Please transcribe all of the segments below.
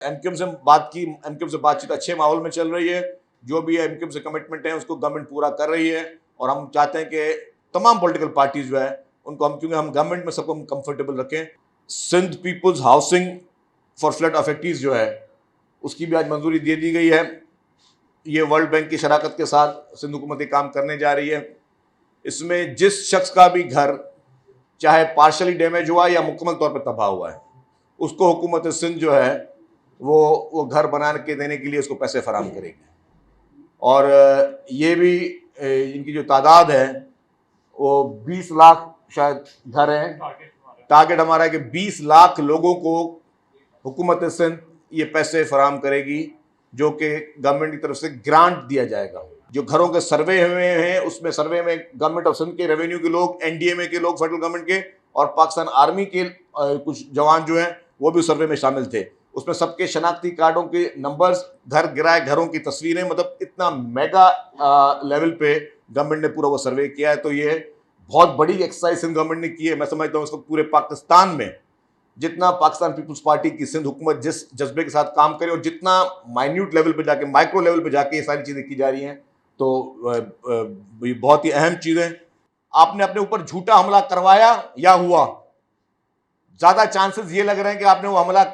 MQM से बात की, एमक्यूएम से बातचीत अच्छे माहौल में चल रही है। जो भी एमक्यूएम से कमिटमेंट है उसको गवर्नमेंट पूरा कर रही है और हम चाहते हैं कि तमाम पॉलिटिकल पार्टीज जो है उनको हम, क्योंकि हम गवर्नमेंट में सबको हम कंफर्टेबल रखें। Sindh people's housing for flood affectees जो है उसकी भी आज मंजूरी दे दी गई है। ये वर्ल्ड बैंक की शराकत के साथ सिंध हुकूमत काम करने जा रही है। इसमें जिस शख्स का भी घर चाहे पार्शली डैमेज हुआ या मुकम्मल तौर पर तबाह हुआ है उसको हुकूमत सिंध जो है वो घर बना के देने के लिए उसको पैसे फराहम करेगी। और ये भी इनकी जो तादाद है वो 20 लाख शायद घर हैं। टारगेट हमारा है कि 20 लाख लोगों को हुकूमत सिंध ये पैसे फराहम करेगी जो कि गवर्नमेंट की तरफ से ग्रांट दिया जाएगा। जो घरों के सर्वे हुए हैं उसमें सर्वे में गवर्नमेंट ऑफ सिंध के रेवेन्यू के लोग, एनडीएमए के लोग, फेडरल गवर्नमेंट के और पाकिस्तान आर्मी के कुछ जवान जो हैं वो भी सर्वे में शामिल थे। उसमें सबके शनाख्ती कार्डों के नंबर्स, घर गिराए घरों की तस्वीरें, मतलब इतना मेगा लेवल पे गवर्नमेंट ने पूरा वो सर्वे किया है। तो ये बहुत बड़ी एक्सरसाइज सिंध गवर्नमेंट ने की है। मैं समझता हूँ इसको पूरे पाकिस्तान में जितना पाकिस्तान पीपुल्स पार्टी की सिंध हुकूमत जिस जज्बे के साथ काम करे और जितना माइन्यूट लेवल पे जाके, माइक्रो लेवल पे जाके ये सारी चीज़ें की जा रही हैं, तो ये बहुत ही अहम चीज़ें। आपने अपने ऊपर झूठा हमला करवाया या हुआ, ज़्यादा चांसेस ये लग रहे हैं कि आपने वो हमला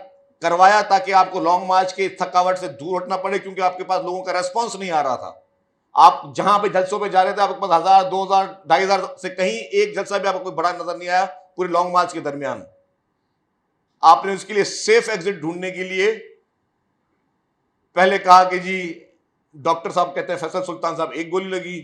करवाया ताकि आपको लॉन्ग मार्च के थकावट से दूर हटना पड़े, क्योंकि आपके पास लोगों का रेस्पॉन्स नहीं आ रहा था। आप जहां पे जलसों पे जा रहे थे आपके पास 1000, 2000, 2500 से कहीं एक जलसा भी आपको कोई बड़ा नजर नहीं आया पूरे लॉन्ग मार्च के दरमियान। आपने उसके लिए सेफ एग्जिट ढूंढने के लिए पहले कहा कि जी डॉक्टर साहब कहते हैं फैसल सुल्तान साहब 1 गोली लगी,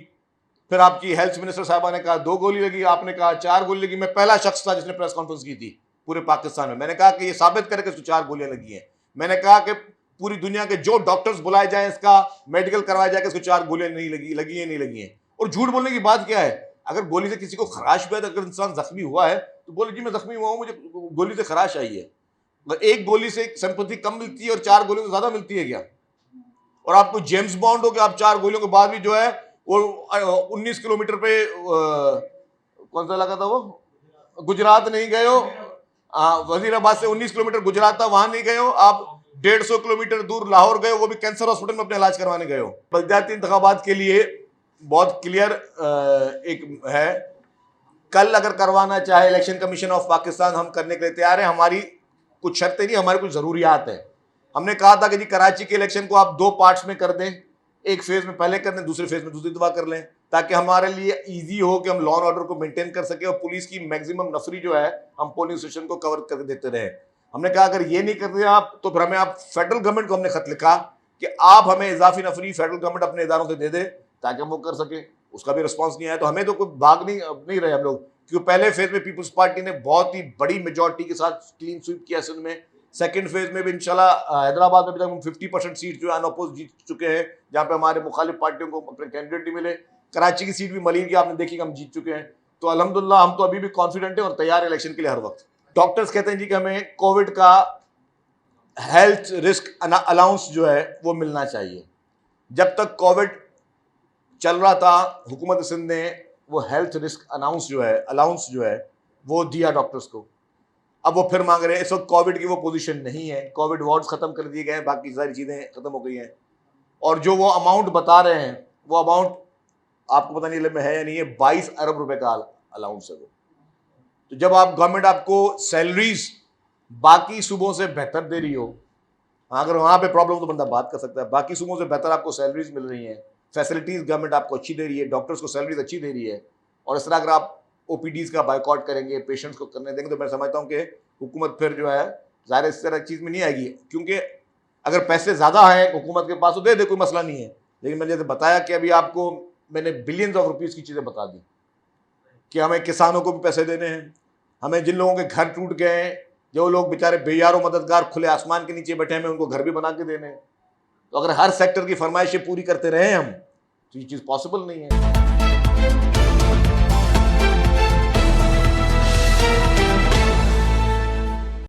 फिर आपकी हेल्थ मिनिस्टर साहबा ने कहा 2 गोली लगी, आपने कहा 4 गोली लगी। मैं पहला शख्स था जिसने प्रेस कॉन्फ्रेंस की थी पूरे पाकिस्तान में। मैंने कहा कि ये साबित करे कि इसको 4 गोलियां लगी हैं। मैंने कहा कि पूरी दुनिया के जो डॉक्टर्स बुलाए जाए, इसका मेडिकल करवाया जाए कि इसको 4 गोलियां नहीं लगी है, नहीं लगी हैं। और झूठ बोलने की बात क्या है? अगर गोली से किसी को खराश हुआ है, अगर इंसान जख्मी हुआ है तो बोले जी मैं जख्मी हुआ हूं, मुझे गोली से खराश आई है। एक गोली से सिंपैथी कम मिलती है और 4 गोलियों से ज्यादा मिलती है क्या? और आपको जेम्स बॉन्ड हो कि आप 4 गोलियों के बाद भी जो है वो 19 किलोमीटर पे कौन सा लगा था वो, गुजरात नहीं गए हो, वजीराबाद से 19 किलोमीटर गुजरात था, वहां नहीं गए हो। आप 150 किलोमीटर दूर लाहौर गए हो, वो भी कैंसर हॉस्पिटल में अपने इलाज करवाने गए हो। बलदियाती इंतखाबात के लिए बहुत क्लियर एक है, कल अगर करवाना चाहे इलेक्शन कमीशन ऑफ पाकिस्तान, हम करने के लिए तैयार हैं। हमारी कुछ शर्तें नहीं, हमारी कुछ जरूरियात है। हमने कहा था कि जी कराची के इलेक्शन को आप 2 पार्ट्स में कर दें, एक फेज में पहले कर दें, दूसरे फेज में दूसरी दफा कर लें, ताकि हमारे लिए इजी हो कि हम लॉ एंड ऑर्डर को मेंटेन कर सके और पुलिस की मैक्सिमम नफरी जो है हम पोलिंग स्टेशन को कवर कर देते रहे। हमने कहा अगर ये नहीं करते आप तो फिर हमें आप फेडरल गवर्नमेंट को हमने खत लिखा कि आप हमें इजाफी नफरी फेडरल गवर्नमेंट अपने इदारों से दे दे ताकि हम वो कर सके। उसका भी रिस्पॉन्स नहीं आया, तो हमें तो कोई भाग नहीं रहे हम लोग, क्योंकि पहले फेज में पीपुल्स पार्टी ने बहुत ही बड़ी मेजोरिटी के साथ क्लीन स्वीप किया सिंध में। सेकंड फेज में भी इंशाल्लाह हैदराबाद में भी तक 50% सीट जो है अनअपोज जीत चुके हैं, जहां पे हमारे मुखालिफ पार्टियों को अपने कैंडिडेट नहीं मिले। कराची की सीट भी मलिर की आपने देखी कि हम जीत चुके हैं। तो अल्हम्दुलिल्लाह हम तो अभी भी कॉन्फिडेंट हैं और तैयार इलेक्शन के लिए हर वक्त। डॉक्टर्स कहते हैं जी कि हमें कोविड का हेल्थ रिस्क अलाउंस जो है वो मिलना चाहिए। जब तक कोविड चल रहा था हुकूमत सिंध ने वो हेल्थ रिस्क अलाउंस जो है वो दिया डॉक्टर्स को। अब वो फिर मांग रहे हैं। इस वक्त कोविड की वो पोजीशन नहीं है, कोविड वार्ड्स खत्म कर दिए गए हैं, बाकी सारी चीज़ें खत्म हो गई हैं। और जो वो अमाउंट बता रहे हैं वो अमाउंट आपको पता नहीं में है या नहीं है, 22 अरब रुपए का अलाउंस है वो। तो जब आप गवर्नमेंट आपको सैलरीज बाकी सूबों से बेहतर दे रही हो, अगर वहाँ पे प्रॉब्लम तो बंदा बात कर सकता है, बाकी सूबों से बेहतर आपको सैलरीज मिल रही हैं, फैसिलिटीज़ गवर्नमेंट आपको अच्छी दे रही है, डॉक्टर्स को सैलरीज अच्छी दे रही है, और इस तरह अगर आप ओपीडीज का बाइकआउट करेंगे, पेशेंट्स को करने देंगे, तो मैं समझता हूँ कि हुकूमत फिर जो है ज़ाहिर इस तरह चीज़ में नहीं आएगी। क्योंकि अगर पैसे ज़्यादा हैं हुकूमत के पास तो दे दे, कोई मसला नहीं है। लेकिन मैंने जैसे बताया कि अभी आपको मैंने बिलियंस ऑफ रुपीज़ की चीज़ें बता दी कि हमें किसानों को भी पैसे देने हैं, हमें जिन लोगों के घर टूट गए हैं, जो लोग बेचारे बेयारो मददगार खुले आसमान के नीचे बैठे हैं, उनको घर भी बना के देने हैं। तो अगर हर सेक्टर की फरमाइशें पूरी करते रहे हम तो ये चीज़ पॉसिबल नहीं है।